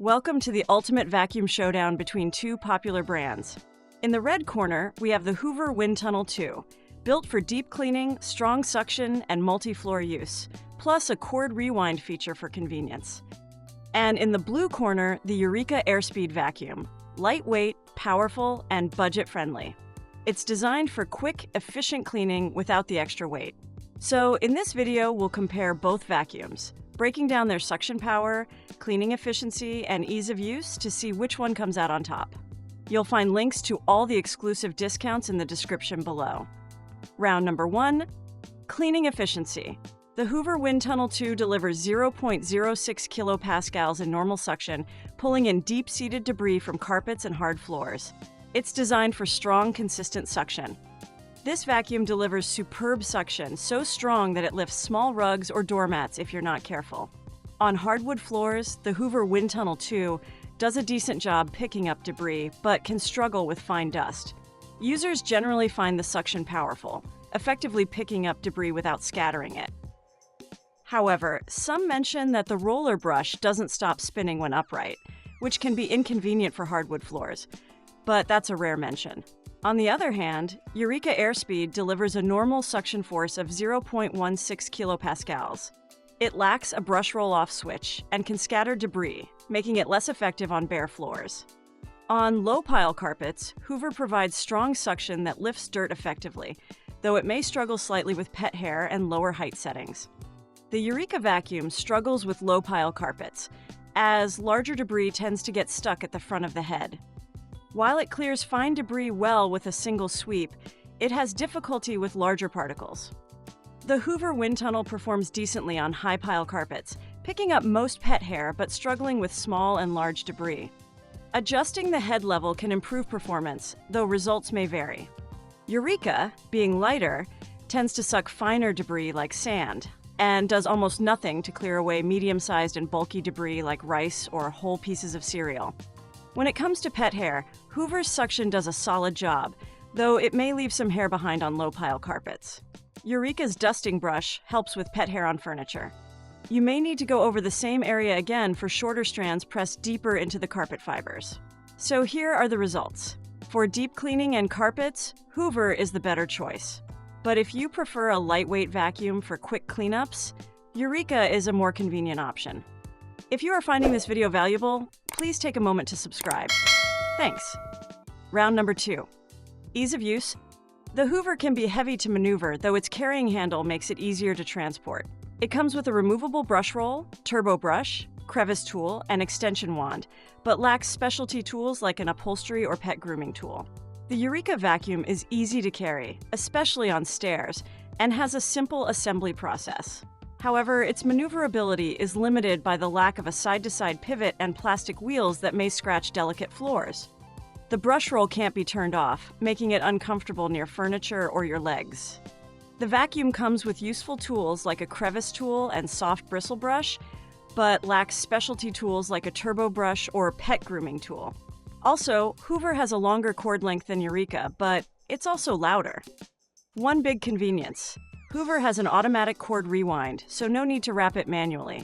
Welcome to the ultimate vacuum showdown between two popular brands. In the red corner, we have the Hoover Windtunnel 2, built for deep cleaning, strong suction, and multi-floor use, plus a cord rewind feature for convenience. And in the blue corner, the Eureka Airspeed vacuum, lightweight, powerful, and budget-friendly. It's designed for quick, efficient cleaning without the extra weight. So in this video, we'll compare both vacuums, breaking down their suction power, cleaning efficiency, and ease of use to see which one comes out on top. You'll find links to all the exclusive discounts in the description below. Round number 1, cleaning efficiency. The Hoover Windtunnel 2 delivers 0.06 kilopascals in normal suction, pulling in deep-seated debris from carpets and hard floors. It's designed for strong, consistent suction. This vacuum delivers superb suction, so strong that it lifts small rugs or doormats if you're not careful. On hardwood floors, the Hoover Windtunnel 2 does a decent job picking up debris, but can struggle with fine dust. Users generally find the suction powerful, effectively picking up debris without scattering it. However, some mention that the roller brush doesn't stop spinning when upright, which can be inconvenient for hardwood floors, but that's a rare mention. On the other hand, Eureka Airspeed delivers a normal suction force of 0.16 kilopascals. It lacks a brush roll-off switch and can scatter debris, making it less effective on bare floors. On low-pile carpets, Hoover provides strong suction that lifts dirt effectively, though it may struggle slightly with pet hair and lower height settings. The Eureka vacuum struggles with low-pile carpets, as larger debris tends to get stuck at the front of the head. While it clears fine debris well with a single sweep, it has difficulty with larger particles. The Hoover Windtunnel performs decently on high-pile carpets, picking up most pet hair but struggling with small and large debris. Adjusting the head level can improve performance, though results may vary. Eureka, being lighter, tends to suck finer debris like sand, and does almost nothing to clear away medium-sized and bulky debris like rice or whole pieces of cereal. When it comes to pet hair, Hoover's suction does a solid job, though it may leave some hair behind on low-pile carpets. Eureka's dusting brush helps with pet hair on furniture. You may need to go over the same area again for shorter strands pressed deeper into the carpet fibers. So here are the results. For deep cleaning and carpets, Hoover is the better choice. But if you prefer a lightweight vacuum for quick cleanups, Eureka is a more convenient option. If you are finding this video valuable, please take a moment to subscribe. Thanks. Round number 2. Ease of use. The Hoover can be heavy to maneuver, though its carrying handle makes it easier to transport. It comes with a removable brush roll, turbo brush, crevice tool, and extension wand, but lacks specialty tools like an upholstery or pet grooming tool. The Eureka vacuum is easy to carry, especially on stairs, and has a simple assembly process. However, its maneuverability is limited by the lack of a side-to-side pivot and plastic wheels that may scratch delicate floors. The brush roll can't be turned off, making it uncomfortable near furniture or your legs. The vacuum comes with useful tools like a crevice tool and soft bristle brush, but lacks specialty tools like a turbo brush or pet grooming tool. Also, Hoover has a longer cord length than Eureka, but it's also louder. One big convenience. Hoover has an automatic cord rewind, so no need to wrap it manually.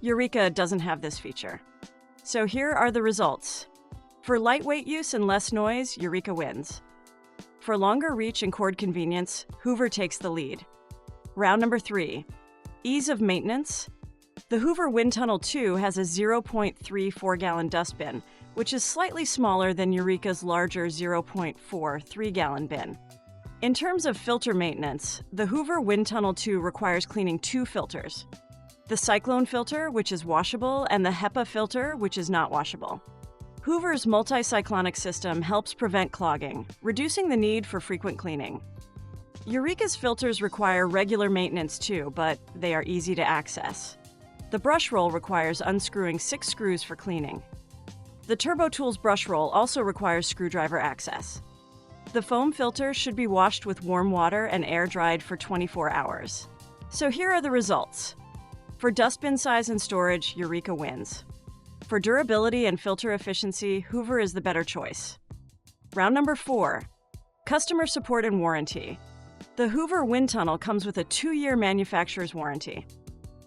Eureka doesn't have this feature. So here are the results. For lightweight use and less noise, Eureka wins. For longer reach and cord convenience, Hoover takes the lead. Round number 3. Ease of maintenance. The Hoover Windtunnel 2 has a 0.34-gallon dustbin, which is slightly smaller than Eureka's larger 0.43-gallon bin. In terms of filter maintenance, the Hoover Windtunnel 2 requires cleaning 2 filters. The Cyclone filter, which is washable, and the HEPA filter, which is not washable. Hoover's multi-cyclonic system helps prevent clogging, reducing the need for frequent cleaning. Eureka's filters require regular maintenance too, but they are easy to access. The brush roll requires unscrewing 6 screws for cleaning. The Turbo Tools brush roll also requires screwdriver access. The foam filter should be washed with warm water and air-dried for 24 hours. So here are the results. For dustbin size and storage, Eureka wins. For durability and filter efficiency, Hoover is the better choice. Round number 4. Customer support and warranty. The Hoover Windtunnel comes with a 2-year manufacturer's warranty.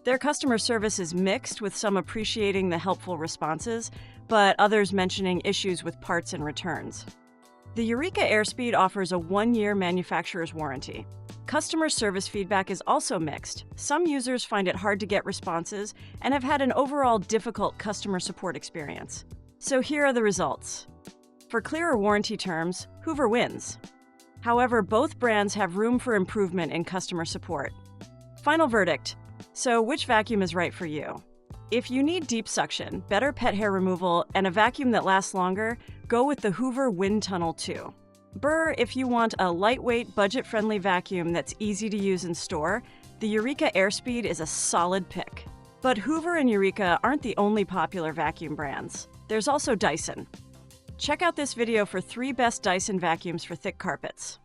Their customer service is mixed, with some appreciating the helpful responses, but others mentioning issues with parts and returns. The Eureka Airspeed offers a 1-year manufacturer's warranty. Customer service feedback is also mixed. Some users find it hard to get responses and have had an overall difficult customer support experience. So here are the results. For clearer warranty terms, Hoover wins. However, both brands have room for improvement in customer support. Final verdict. So which vacuum is right for you? If you need deep suction, better pet hair removal, and a vacuum that lasts longer, go with the Hoover Windtunnel 2. Brr, if you want a lightweight, budget-friendly vacuum that's easy to use and store, the Eureka Airspeed is a solid pick. But Hoover and Eureka aren't the only popular vacuum brands. There's also Dyson. Check out this video for 3 best Dyson vacuums for thick carpets.